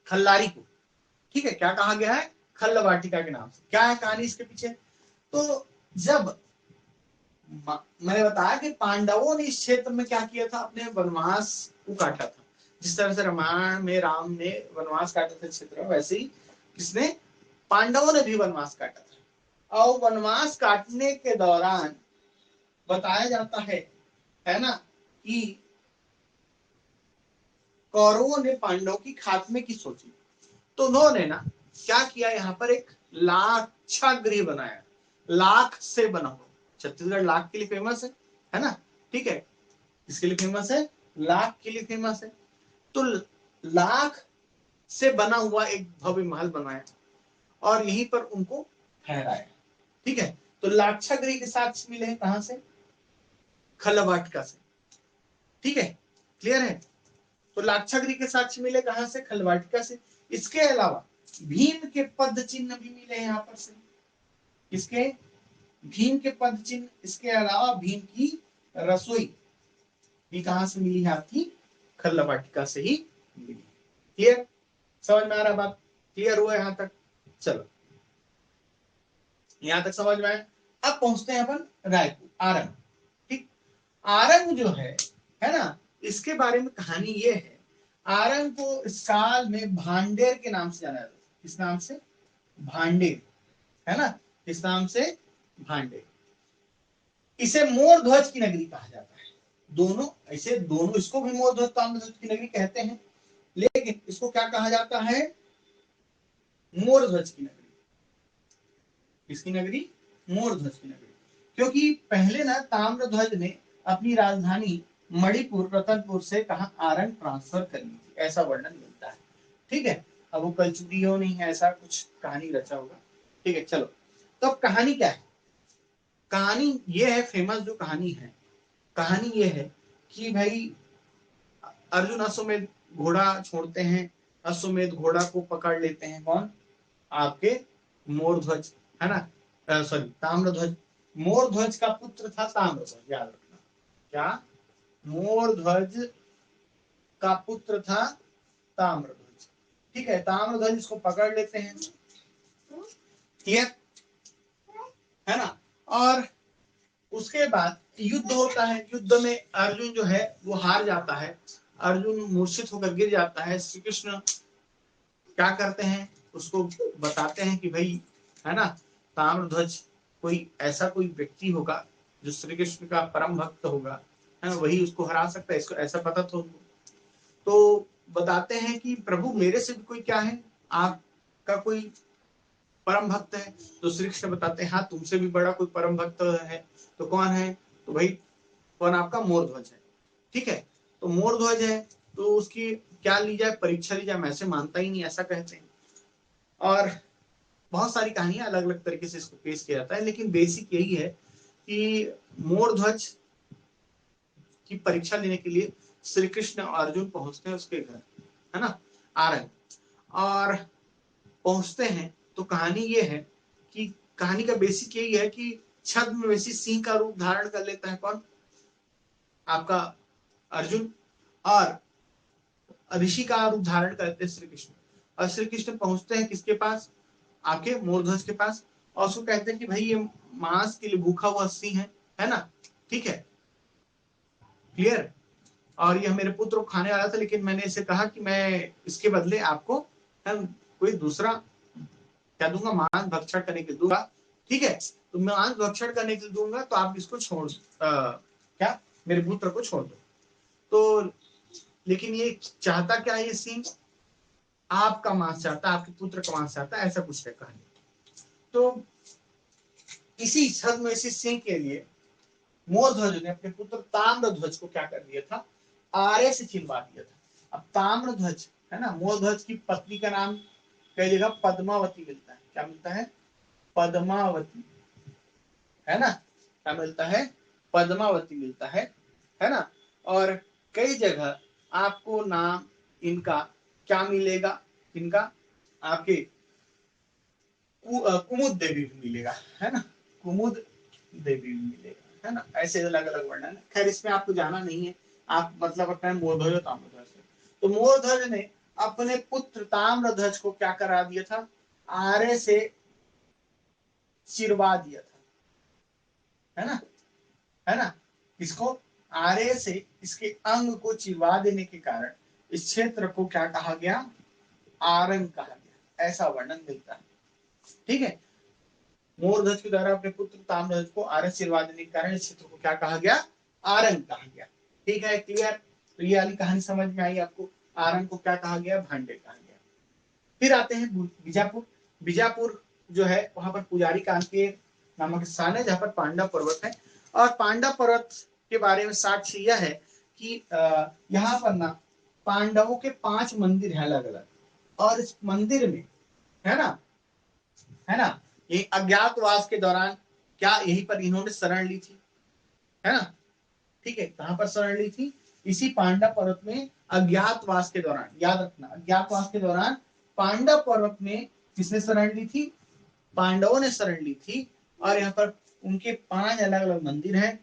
खल्लारी को। ठीक है, क्या कहा गया है? खल्ल वाटिका के नाम से। क्या है कहानी इसके पीछे? तो जब मैंने बताया कि पांडवों ने इस क्षेत्र में क्या किया था? अपने वनवास को काटा था। जिस तरह से रामायण में राम ने वनवास काटा था क्षेत्र में, वैसे ही किसने? पांडवों ने भी वनवास काटा था। और वनवास काटने के दौरान बताया जाता है ना, कि कौरवों ने पांडवों की खात्मे की सोची। तो उन्होंने ना क्या किया? यहाँ पर एक लाक्षागृह बनाया, लाख से बना हुआ। छत्तीसगढ़ लाख के लिए फेमस है ना? ठीक है, किसके लिए फेमस है? लाख के लिए फेमस है। तो लाख से बना हुआ एक भव्य महल बनाया और यहीं पर उनको ठहराया। ठीक है, तो लाक्षागृह के साथ मिले हैं कहां से? खलवाटिका से। ठीक है, क्लियर है? तो लाक्षागृह के साक्ष्य मिले कहां से? खलवाटिका से। इसके अलावा भीम के पद चिन्ह भी मिले यहाँ पर से। इसके भीम के पद चिन्ह, इसके अलावा भीम की रसोई भी कहां से मिली है? आपकी खलवाटिका से ही मिली। क्लियर, समझ में आ रहा बात? क्लियर हुआ यहाँ तक? चलो यहाँ तक समझ में आया। अब पहुंचते हैं अपन रायपुर, आरंग। ठीक, आरंग जो है ना, इसके बारे में कहानी ये है, आरंग को इस साल में भांडेर के नाम से जाना जाता है। किस नाम से? भांडेर, है ना, किस नाम से? भांडेर। इसे मोर ध्वज की नगरी कहा जाता है। दोनों ऐसे, दोनों इसको भी मोर ध्वज, ताम्र ध्वज की नगरी कहते हैं, लेकिन इसको क्या कहा जाता है? मोर ध्वज की नगरी। किसकी नगरी? मोर ध्वज की नगरी। क्योंकि पहले ना ताम्र ध्वज ने अपनी राजधानी मणिपुर रतनपुर से कहा आरंग ट्रांसफर कर ली थी, ऐसा वर्णन मिलता है। ठीक है, अब वो कलचुरी हो नहीं है, ऐसा कुछ कहानी रचा होगा। ठीक है, चलो तो अब कहानी क्या है? कहानी ये है, फेमस जो कहानी है, कहानी ये है कि भाई अर्जुन अश्वमेध घोड़ा छोड़ते हैं, अश्वमेध घोड़ा को पकड़ लेते हैं। कौन? आपके मोर ध्वज, है ना, सॉरी ताम्रध्वज, मोरध्वज का पुत्र था ताम्रध्वज, याद रखना। क्या? मोरध्वज का पुत्र था ताम्रध्वज। ठीक है, ताम्रध्वज इसको पकड़ लेते हैं। क्लियर है ना? और उसके बाद युद्ध होता है। युद्ध में अर्जुन जो है वो हार जाता है, अर्जुन मूर्छित होकर गिर जाता है। श्री कृष्ण क्या करते हैं, उसको बताते हैं कि भाई है ना, ताम्रध्वज कोई ऐसा कोई व्यक्ति होगा जो श्री कृष्ण का परम भक्त होगा, है ना, वही उसको हरा सकता है, इसको ऐसा पता तो बताते हैं कि प्रभु मेरे से भी कोई क्या है, आपका कोई परम भक्त है। तो श्री कृष्ण बताते हैं हाँ तुमसे भी बड़ा कोई परम भक्त है। तो कौन है? तो भाई कौन? आपका मोरध्वज है। ठीक है, तो मोरध्वज है तो उसकी क्या ली जाए, परीक्षा ली जाए। मैं से मानता ही नहीं, ऐसा कहते हैं। और बहुत सारी कहानियां अलग अलग तरीके से इसको पेश किया जाता है, लेकिन बेसिक यही है कि मोरध्वज की परीक्षा लेने के लिए श्री कृष्ण और अर्जुन पहुंचते हैं उसके घर, है ना, आ रहे हैं। और पहुंचते हैं तो कहानी ये है कि कहानी का बेसिक यही है कि छद्मवेशी सिंह का रूप धारण कर लेता है। कौन? आपका अर्जुन। और ऋषि का रूप धारण करते हैं श्री कृष्ण। और श्री कृष्ण पहुंचते हैं किसके पास? आपके मोरध्वज के पास। और उसको कहते हैं कि भाई ये मांस के लिए भूखा हुआ सिंह है ना, ठीक है, क्लियर। और ये मेरे पुत्र को खाने वाला था, लेकिन मैंने इसे कहा कि मैं इसके बदले आपको कोई दूसरा क्या दूंगा, मांस भक्षण करने के लिए दूंगा। ठीक है, तो मांस भक्षण करने के लिए दूंगा, तो आप इसको छोड़ क्या मेरे पुत्र को छोड़ दो। तो लेकिन ये चाहता क्या है, ये सिंह आपका मांस चाहता, आपके पुत्र का मांस चाहता, ऐसा कुछ है कहानी। तो इसी छद्म इसी सिंह के लिए मोरध्वज ने अपने पुत्र ताम्रध्वज को क्या कर दिया था, आरे से चिनवा दिया था। अब ताम्रध्वज है ना, मोरध्वज की पत्नी का नाम कई जगह पद्मावती मिलता है। क्या मिलता है? पद्मावती, है ना, क्या मिलता है? पद्मावती मिलता है ना। और कई जगह आपको नाम इनका क्या मिलेगा, इनका आपके कुमुद देवी भी मिलेगा, है ना, कुमुद देवी भी मिलेगा, है ना। ऐसे अलग अलग वर्णन है। खैर इसमें आपको जाना नहीं है, आप मतलब अपना मोरध्वज और ताम्रध्वज से। तो मोरध्वज ने अपने पुत्र ताम्रध्वज को क्या करा दिया था, आरे से चिरवा दिया था, है ना, है ना। इसको आरे से इसके अंग को चिरवा देने के कारण इस क्षेत्र को क्या कहा गया, आरंग कहा गया, ऐसा वर्णन मिलता है। ठीक है, मोरध्वज के द्वारा अपने पुत्र ताम्रध्वज को आरंग चिरवा देने के कारण इस क्षेत्र को क्या कहा गया, आरंग कहा गया। ठीक है, क्लियर। तो ये वाली कहानी समझ में आई आपको। आरंग को क्या कहा गया, भांडे कहा गया। फिर आते हैं बीजापुर। बीजापुर जो है वहां पर पुजारी कांकेर नामक स्थान है, जहां पर पांडव पर्वत है। और पांडव पर्वत के बारे में साक्ष्य यह है कि यहाँ पर ना पांडवों के 5 मंदिर हैं अलग अलग। और इस मंदिर में है ना, ये अज्ञातवास के दौरान क्या यहीं पर इन्होंने शरण ली थी, है ना। ठीक है, कहां पर शरण ली थी? इसी पांडव पर्वत में अज्ञातवास के दौरान। याद रखना, अज्ञातवास के दौरान पांडव पर्वत में किसने शरण ली थी? पांडवों ने शरण ली थी। और यहाँ पर उनके 5 अलग अलग मंदिर हैं।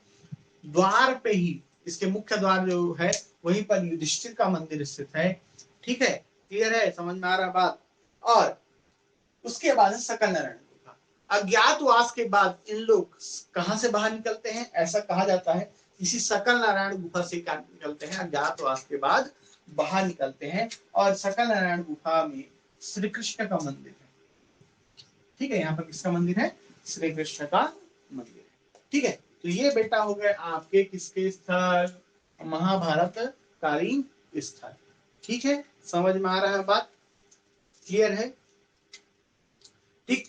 द्वार पे ही इसके मुख्य द्वार जो है वहीं पर युधिष्ठिर का मंदिर स्थित है। ठीक है, क्लियर है, समझ में आ रहा बात। और उसके बाद है सकल नारायण गुफा। अज्ञातवास के बाद इन लोग कहां से बाहर निकलते हैं? ऐसा कहा जाता है इसी सकल नारायण गुफा से निकलते हैं, अज्ञातवास के बाद बाहर निकलते हैं। और सकल नारायण गुफा में श्री कृष्ण का मंदिर है। ठीक है, यहाँ पर किसका मंदिर है? श्री कृष्ण का मंदिर है। ठीक है, तो ये बेटा हो गए आपके किसके स्थल, महाभारत कालीन स्थल। ठीक है, समझ में आ रहा है बात, क्लियर है। ठीक,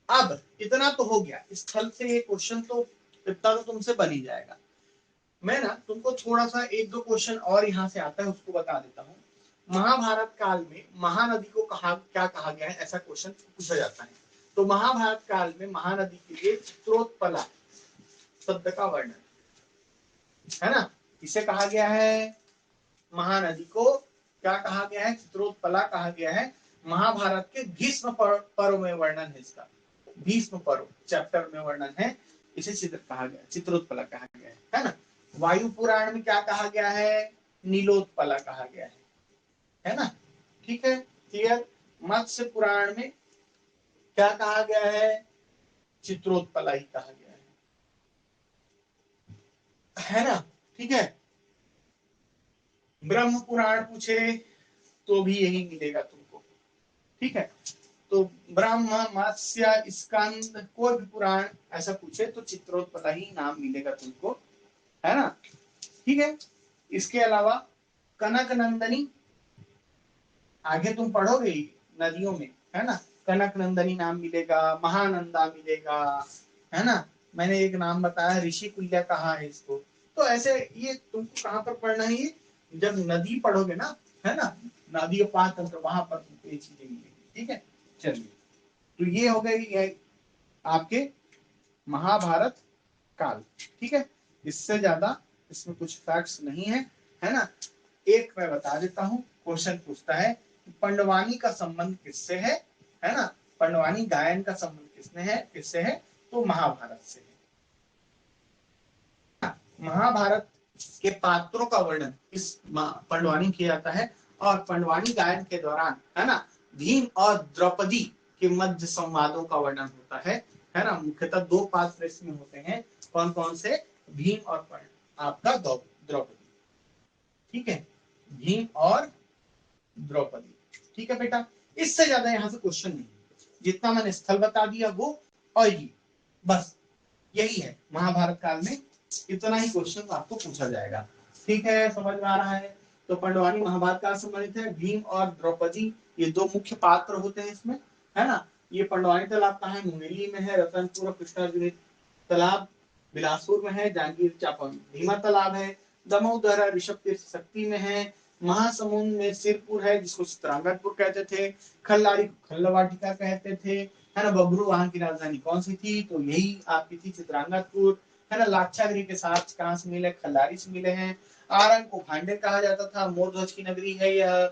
अब इतना तो हो गया स्थल से, ये क्वेश्चन तो इतना तो तुमसे बन ही जाएगा। मैं ना तुमको थोड़ा सा 1-2 क्वेश्चन और यहाँ से आता है उसको बता देता हूँ। महाभारत काल में महानदी को क्या कहा गया है, ऐसा क्वेश्चन पूछा जाता है। तो महाभारत काल में महानदी के लिए चित्रोत्पला शब्द का वर्णन, है ना, इसे कहा गया है, महानदी को क्या कहा गया है, चित्रोत्पला कहा गया है। महाभारत के भीष्म पर्व में वर्णन है इसका। भीष्म पर्व चैप्टर में वर्णन है, इसे चित्र कहा गया, चित्रोत्पला कहा गया है ना। वायु पुराण में क्या कहा गया है, नीलोत्पला कहा गया है ना। ठीक है, क्लियर। मत्स्य पुराण में क्या कहा गया है, चित्रोत्पला ही कहा गया है ना। ठीक है, ब्रह्म पुराण पूछे तो भी यही मिलेगा तुमको। ठीक है, तो ब्रह्म, मत्स्य, स्कंद, कोई भी पुराण ऐसा पूछे तो चित्रोत्पला ही नाम मिलेगा तुमको, है ना। ठीक है, इसके अलावा कनक नंदनी आगे तुम पढ़ोगे नदियों में, है ना। कनक नंदनी नाम मिलेगा, महानंदा मिलेगा, है ना। मैंने एक नाम बताया ऋषि कुल्य कहा है इसको। तो ऐसे ये तुमको कहाँ पर पढ़ना है, ये जब नदी पढ़ोगे ना, है ना, नदी पात्र वहां पर तुमको ये चीजें मिलेगी। ठीक है, चलिए, तो ये हो गई ये आपके महाभारत काल। ठीक है, इससे ज्यादा इसमें कुछ फैक्ट्स नहीं है ना। एक मैं बता देता हूँ, क्वेश्चन पूछता है पंडवानी का संबंध किससे है ना। पंडवानी गायन का संबंध किससे है, तो महाभारत से है। महाभारत के पात्रों का वर्णन इस पंडवानी किया जाता है, और पंडवानी गायन के दौरान, है ना, भीम और द्रौपदी के मध्य संवादों का वर्णन होता है ना। मुख्यतः दो पात्र इसमें होते हैं, कौन कौन से, भीम और आपका द्रौपदी। ठीक है, भीम और द्रौपदी। ठीक है बेटा, इससे ज्यादा यहाँ से क्वेश्चन नहीं, जितना मैंने स्थल बता दिया वो, और ये बस यही है महाभारत काल में, इतना ही क्वेश्चन आपको पूछा जाएगा। ठीक है, समझ में आ रहा है। तो पंडवानी महाभारत काल से संबंधित है, भीम और द्रौपदी ये दो मुख्य पात्र होते हैं इसमें, है ना। ये पंडवानी तालाब कहाँ है, मुंगेली में है। रतनपुर और कृष्णार्जुन तालाब बिलासपुर में है। जांगीर चांपा भीमा तालाब है। दमोदर ऋषभ तीर्थ शक्ति में है। महासमुंद में सिरपुर है, जिसको चित्रांगदपुर कहते थे। खल्लारी को खल्लवाटिका कहते थे, है ना। बबरू वहां की राजधानी कौन सी थी, तो यही आपकी थी चित्रांगदपुर, है ना। लाक्षागृह के साथ कहां से मिले, खल्लारी से मिले हैं। आरंग को भांडे कहा जाता था, मोरध्वज की नगरी है यह।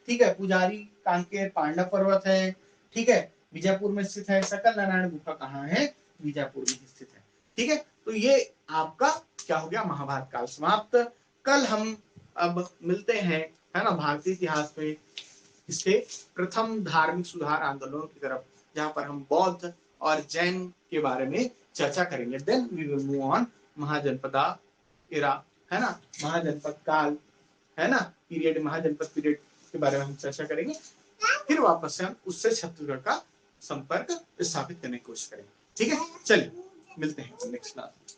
ठीक है, पुजारी कांकेर पांडव पर्वत है। ठीक है, बीजापुर में स्थित है। सकल नारायण गुफा कहाँ है, बीजापुर में स्थित है। ठीक है, तो ये आपका क्या हो गया, महाभारत काल समाप्त। कल हम अब मिलते हैं, है ना, भारतीय इतिहास में इसके प्रथम धार्मिक सुधार आंदोलनों की तरफ, जहां पर हम बौद्ध और जैन के बारे में चर्चा करेंगे। Then we will move on Mahajanapada era, है ना, महाजनपद काल, है ना, पीरियड, महाजनपद पीरियड के बारे में हम चर्चा करेंगे। फिर वापस से हम उससे छत्तीसगढ़ का संपर्क स्थापित करने की कोशिश करेंगे। ठीक है, चलिए मिलते हैं नेक्स्ट क्लास।